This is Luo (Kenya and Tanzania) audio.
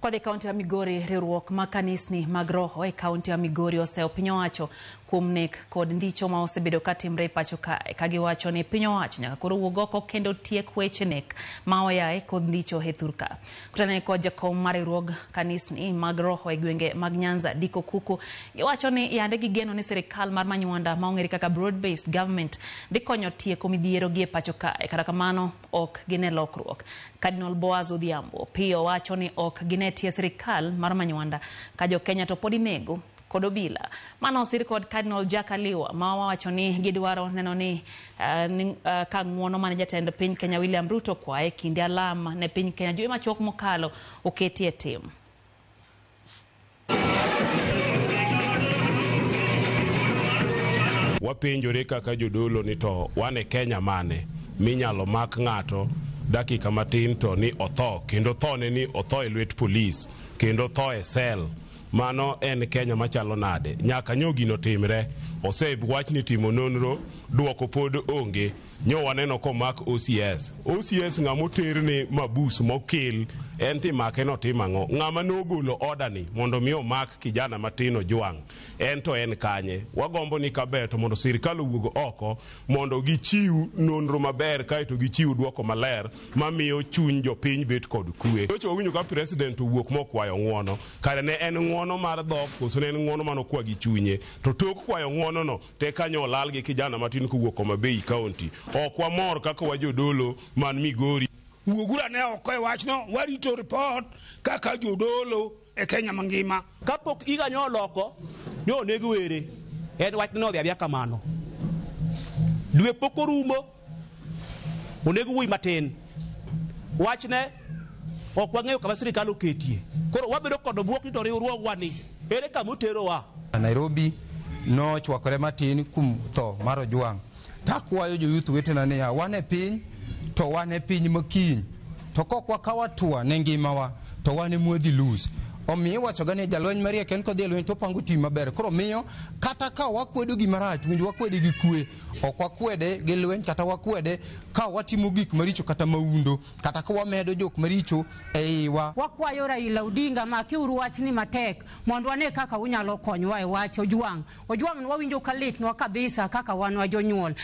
Kod kaunti ya Migori riwruok makanisni mag roho e kaunti ya Migori oseo piny owacho kuom nek kod ndicho ma osebedo katimre pacho ka giwacho ni piny owacho nyaka koro wuog oko kendo tiek weche nek ma oyae kod ndicho e thurka. Kutane kod jakom mar riwruog kanisni mag roho e gwenge mag Nyanza Diko Kuku giwacho ni yande gigeno ni sirikal mar Manywanda ma ong'ere kaka broad based government dhi konyo tieko midhiero gi e pacho ka kata kamano ok gine lokruok. Cardinal Boaz Odhiambo pio wacho ni ok gine tie sirikal mar Manywanda ka jo Kenya to podi nego kod obila. Mano osir kod Cardinal Jack Aliwa ma wacho ni gidwaro neno ni ka ng'uono mane jatend piny Kenya William Ruto kwae kinde alam ne piny Kenya juma chok mokalo oketie tim. Wapenjore kaka jodolo ni to wane Kenya mane minyalo mak ng'ato dakika matin to ni otho kendo thone ni otho e lwet polis kendo tho e sel. Mano en Kenya machalo nade nyaka nyogino timre. Osewach ni timo nonro duoko pod onge. Nyo waneno ko mak OCS ng'amo terne mabus mokel en timake no timango ng'ama nogolo odani mondo mi omak kijana matino Juang en to en kanye. Wagombo ni kabeto mondo sirikal owuog oko mondo gichiw nonro maber kaito gichiw duoko maler mamiyo chuny jopiny bet kod kwe. Ocho winjo ka president owuok mokwayo ng'uono kare ne en ng'uono mar dhok koso ne en ng'uono manokwa gi chunye to tok kwayo ng'uono no te kanyo lal gi kijana matin kowuok Homabay County. Okwa mor kaka wajodolo man Migori. Wuogura ne oko e wachno warito report kaka jodolo e Kenya mangima. Kapok iga nyo loko nyo nego were en wach no dhia kamano. Dwe poko rumo onego wuoyi matin. Wachne ok wang'eyo kama sirikal oketie. Koro wabedo kod buok to riwruogwa ni ere kama otero wa. Nairobi no chwakore matin kum tho mar Ojwang'. Takwayo joyuth wetena ni wane piny to wane piny makiny to kokwa kawatua ne ngimawa to wane muodhi lose. Omiyo wacho gani jalony mariek en kodhi lweny to pango tim maber. Koro miyo kata ka wakwedo gima rach winjo wakwede gi kwe ok wakwede gi lweny kata wakwede ka watimo gik maricho kata maundo kata ka wamedo jok maricho eiwa. Wakwayo Raila Odinga makiuru wachni matek mondo wane kaka unyalo konyowa e wach Ojwang'. Ojwang' wawinjo ka litnwa kabisa kaka wan wa jonyuol.